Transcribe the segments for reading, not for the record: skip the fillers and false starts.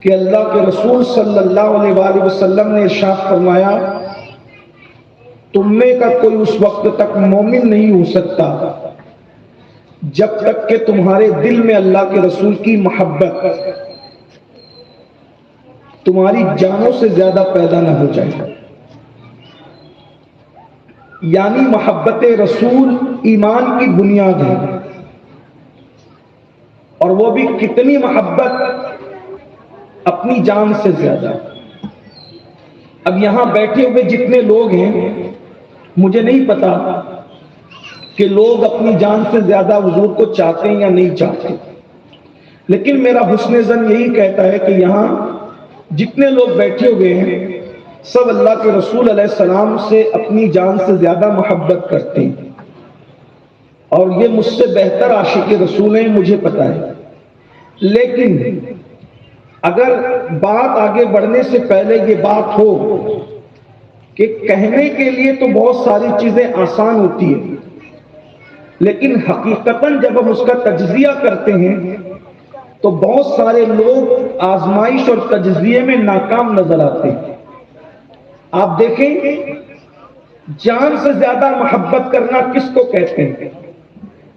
کہ اللہ کے رسول صلی اللہ علیہ وآلہ وسلم نے ارشاد فرمایا، تم میں کا کوئی اس وقت تک مومن نہیں ہو سکتا جب تک کہ تمہارے دل میں اللہ کے رسول کی محبت تمہاری جانوں سے زیادہ پیدا نہ ہو جائے۔ یعنی محبت رسول ایمان کی بنیاد ہے، اور وہ بھی کتنی محبت؟ اپنی جان سے زیادہ۔ اب یہاں بیٹھے ہوئے جتنے لوگ ہیں، مجھے نہیں پتا کہ لوگ اپنی جان سے زیادہ حضور کو چاہتے ہیں یا نہیں چاہتے، لیکن میرا حسن ظن یہی کہتا ہے کہ یہاں جتنے لوگ بیٹھے ہوئے ہیں سب اللہ کے رسول علیہ السلام سے اپنی جان سے زیادہ محبت کرتے ہیں، اور یہ مجھ سے بہتر عاشق رسول ہیں، مجھے پتا ہے۔ لیکن اگر بات آگے بڑھنے سے پہلے یہ بات ہو کہ کہنے کے لیے تو بہت ساری چیزیں آسان ہوتی ہیں، لیکن حقیقتاً جب ہم اس کا تجزیہ کرتے ہیں تو بہت سارے لوگ آزمائش اور تجزیے میں ناکام نظر آتے ہیں۔ آپ دیکھیں، جان سے زیادہ محبت کرنا کس کو کہتے ہیں؟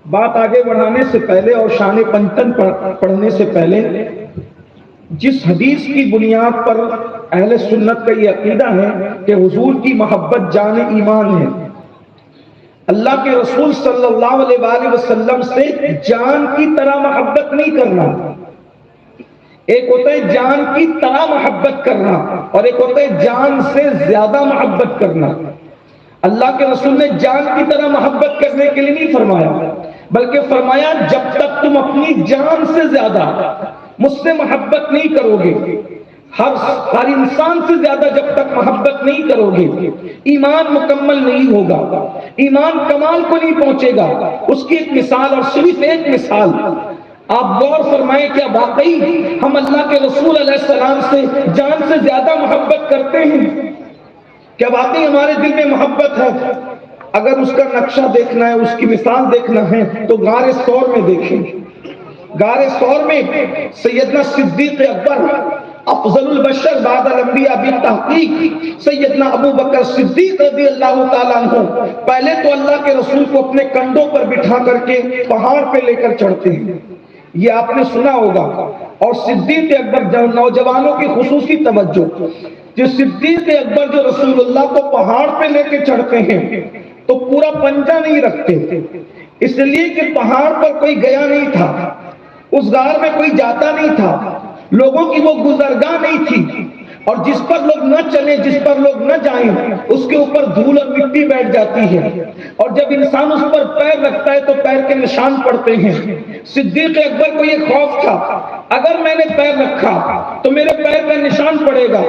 بات آگے بڑھانے سے پہلے اور شان پنجتن پڑھنے سے پہلے جس حدیث کی بنیاد پر اہل سنت کا یہ عقیدہ ہے کہ حضور کی محبت جان ایمان ہے، اللہ کے رسول صلی اللہ علیہ وآلہ وسلم سے جان کی طرح محبت نہیں کرنا۔ ایک ہوتا ہے جان کی طرح محبت کرنا، اور ایک ہوتا ہے جان سے زیادہ محبت کرنا۔ اللہ کے رسول نے جان کی طرح محبت کرنے کے لیے نہیں فرمایا، بلکہ فرمایا جب تک تم اپنی جان سے زیادہ مجھ سے محبت نہیں کرو گے، ہر انسان سے زیادہ جب تک محبت نہیں کرو گے، ایمان مکمل نہیں ہوگا، ایمان کمال کو نہیں پہنچے گا۔ اس کی ایک مثال، اور صرف ایک مثال آپ غور فرمائیں، کیا واقعی ہم اللہ کے رسول علیہ السلام سے جان سے زیادہ محبت کرتے ہیں؟ کیا واقعی ہمارے دل میں محبت ہے؟ اگر اس کا نقشہ دیکھنا ہے، اس کی مثال دیکھنا ہے تو غار ثور میں دیکھیں۔ غار ثور میں سیدنا صدیق اکبر افضل البشر بعد الانبیاء بالتحقیق سیدنا ابو بکر صدیق رضی اللہ تعالیٰ عنہ پہلے تو اللہ کے رسول کو اپنے کندھوں پر بٹھا کر کے پہاڑ پہ لے کر چڑھتے ہیں، یہ آپ نے سنا ہوگا۔ اور صدیق اکبر، نوجوانوں کی خصوصی توجہ، جو صدیق اکبر جو رسول اللہ کو پہاڑ پہ لے کے چڑھتے ہیں تو پورا پنجہ نہیں رکھتے، اس لیے کہ پہاڑ پر کوئی گیا نہیں تھا، اس غار میں کوئی جاتا نہیں تھا، لوگوں کی وہ گزرگاہ نہیں تھی، اور جس پر لوگ نہ چلیں، جس پر لوگ نہ جائیں، اس کے اوپر دھول اور مٹی بیٹھ جاتی ہے، اور جب انسان اس پر پیر رکھتا ہے تو پیر کے نشان پڑتے ہیں۔ صدیق اکبر کو یہ خوف تھا، اگر میں نے پیر رکھا تو میرے پیر کا نشان پڑے گا،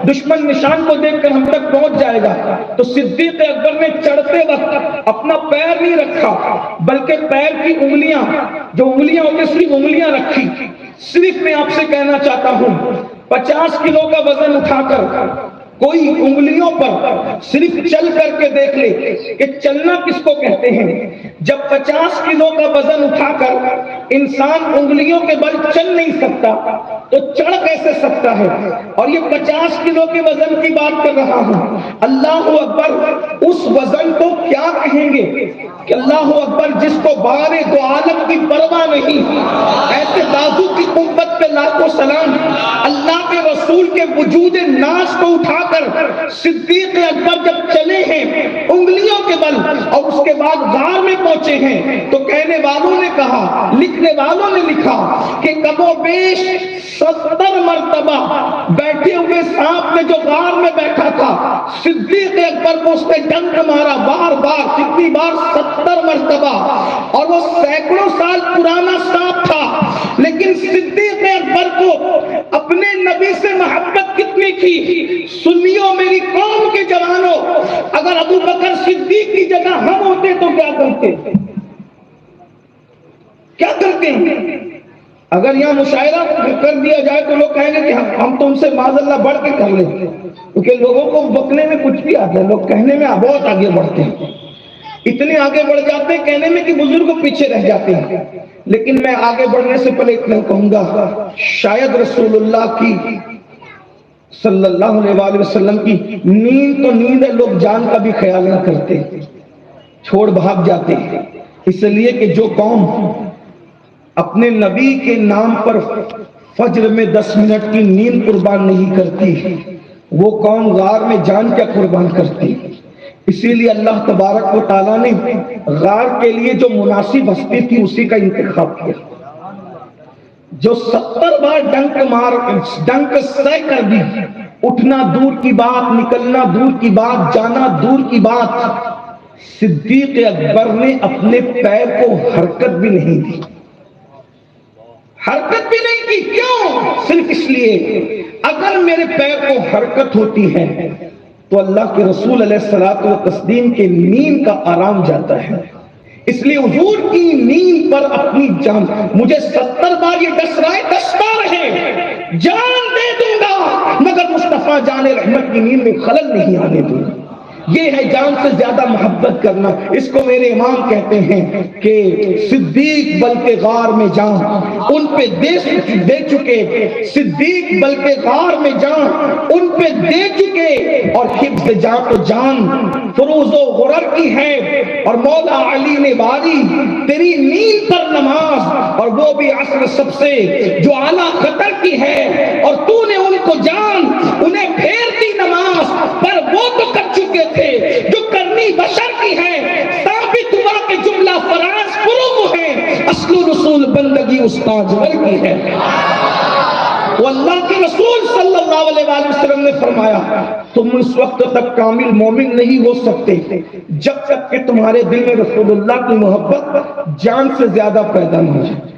دشمن نشان کو دیکھ کر ہم تک پہنچ جائے گا۔ تو صدیق اکبر نے چڑھتے وقت اپنا پیر نہیں رکھا، بلکہ پیر کی انگلیاں، جو انگلیاں ہوتی صرف انگلیاں رکھی۔ صرف میں آپ سے کہنا چاہتا ہوں، 50 کلو کا وزن اٹھا کر کوئی انگلیوں پر صرف چل کر کے دیکھ لے کہ چلنا کس کو کہتے ہیں۔ جب 50 کلو کا وزن اٹھا کر انسان انگلیوں کے بل چل نہیں سکتا تو چڑھ کیسے سکتا ہے؟ اور یہ 50 کلو کے وزن کی بات کر رہا ہوں۔ اللہ اکبر، اس وزن کو کیا کہیں گے کہ اللہ اکبر، جس کو بارے دو عالم کی پرواہ نہیں، ایسے بازو کی قوت پہ لاکھوں سلام۔ اللہ کے رسول کے وجود ناز کو اٹھا کر صدیق اکبر جب چلے ہیں انگلیوں کے بل، اور اس کے بعد غار میں پہنچے ہیں، تو کہنے والوں نے کہا، لکھنے والوں نے لکھا کہ کم و بیش 70 مرتبہ بیٹھے ہوئے سانپ میں جو غار میں بیٹھا تھا، صدیق اکبر کو اس نے ڈنک مارا بار بار، کتنی بار؟ 70 مرتبہ، اور وہ سینکڑوں سال پرانا سانپ تھا، لیکن صدیق اکبر کو اپنے نبی سے محبت کتنی تھی؟ سنیو میری قوم کے جوانوں، اگر ابو بکر صدیق کی جگہ ہم ہوتے تو کیا کرتے؟ کیا کرتے ہیں؟ اگر یہاں مشاعرہ کر دیا جائے تو لوگ کہیں گے کہ ہم تو ان سے معاذ اللہ بڑھ کے کر لیتے، کیونکہ لوگوں کو بکنے میں کچھ بھی آتا ہے، لوگ کہنے میں بہت آگے بڑھتے ہیں، اتنے آگے بڑھ جاتے ہیں کہنے میں کہ بزرگ پیچھے رہ جاتے ہیں۔ لیکن میں آگے بڑھنے سے پہلے اتنا کہوں گا، شاید رسول اللہ کی صلی اللہ علیہ وآلہ وسلم کی نیند تو نیند ہے، لوگ جان کا بھی خیال نہ کرتے، چھوڑ بھاگ جاتے، اس لیے کہ جو قوم اپنے نبی کے نام پر فجر میں 10 منٹ کی نیند قربان نہیں کرتی، وہ قوم غار میں جان کیا قربان کرتی۔ اسی لیے اللہ تبارک و تعالیٰ نے غار کے لیے جو مناسب ہستی تھی اسی کا انتخاب کیا، جو 70 بار ڈنک سہ کر بھی، اٹھنا دور کی بات، نکلنا دور کی بات، جانا دور کی بات، صدیق اکبر نے اپنے پیر کو حرکت بھی نہیں دی، حرکت بھی نہیں کی۔ کیوں؟ صرف اس لیے اگر میرے پیر کو حرکت ہوتی ہے تو اللہ کے رسول علیہ الصلوۃ والتسلیم کے نیند کا آرام جاتا ہے، اس لیے حضور کی نیند پر اپنی جان، مجھے 70 بار یہ ڈس رہا ہے، ڈستا رہے، جان دے دوں گا مگر مصطفیٰ جان رحمت کی نیند میں خلل نہیں آنے دوں گا۔ یہ ہے جان سے زیادہ محبت کرنا۔ اس کو میرے امام کہتے ہیں کہ صدیق بلکہ غار میں جان ان پہ دے چکے، صدیق بلکہ غار میں جان ان پہ دے چکے، اور حفظ جان تو جان فروز و غرر کی ہے، اور مولا علی نے باری تیری نیند پر نماز، اور وہ بھی عصر سب سے جو اعلیٰ خطر کی ہے، اور تو نے ان کو جان انہیں پھیر دی نماز پر، وہ تو کر چکے تھے جو کرنی بشر کی ہے، ثابت ہوا کہ جملہ فراز فروغ ہے، اصل و رسول بندگی استاد ور کی ہے۔ وہ اللہ کے رسول صلی اللہ علیہ وآلہ وسلم نے فرمایا تم اس وقت تک کامل مومن نہیں ہو سکتے جب تک کہ تمہارے دل میں رسول اللہ کی محبت جان سے زیادہ پیدا نہ ہو جائے۔